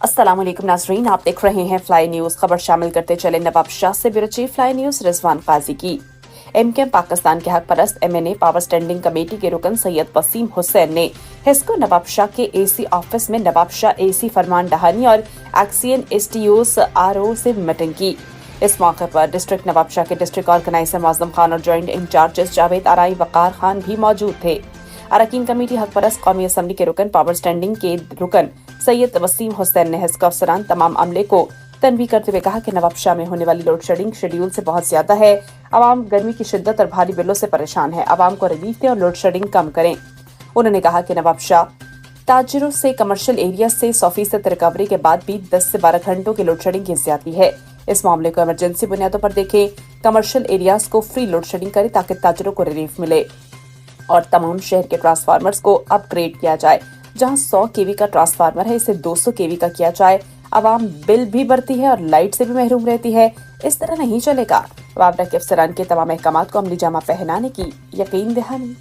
अस्सलाम वालेकुम नाजरीन, आप देख रहे हैं फ्लाई न्यूज। खबर शामिल करते चले नवाब शाह से bureau chief Fly News Rizwan Qazi की। एमकेएम पाकिस्तान के हक परस्त एमएनए पावर स्टैंडिंग कमेटी के रुकन सैयद वसीम हुसैन ने हिस्को नवाब शाह के एसी ऑफिस में नवाब शाह एसी फरमान डहानी और एक्सियन एसटीओस आरओ से मीटिंग की। इस मौके पर डिस्ट्रिक्ट नवाब शाह के डिस्ट्रिक्ट ऑर्गेनाइजर मौजम खान और ज्वाइंट इंचार्जेस जावेद आराई वकार खान भी मौजूद थे। अरकान कमेटी हक परस्त कौमी असम्बली के रुकन पावर स्टैंडिंग के रुकन सैयद वसीम हुसैन ने हिस्को अफसरान तमाम अमले को तनबीह करते हुए कहा कि नवाब शाह में होने वाली लोड शेडिंग शेड्यूल से बहुत ज्यादा है। आवाम गर्मी की शिद्दत और भारी बिलों से परेशान है। आवाम को रिलीफ दें और लोड शेडिंग कम करें। उन्होंने कहा कि नवाब शाह ताजिरों से कमर्शियल एरिया से 100% रिकवरी के बाद भी 10 से 12 घंटों की लोड शेडिंग की ज्यादती है। इस मामले को इमरजेंसी बुनियादों पर देखें। कमर्शियल एरियाज को फ्री लोड शेडिंग करें ताकि ताजिरों को रिलीफ मिले और तमाम शहर के ट्रांसफार्मर्स को अपग्रेड किया जाए। जहां 100 केवी का ट्रांसफार्मर है, इसे 200 केवी का किया जाए। आवाम बिल भी बढ़ती है और लाइट से भी महरूम रहती है। इस तरह नहीं चलेगा। वाबरा के अफसरान के तमाम अहकामात को अमली जामा पहनाने की यकीन दहानी।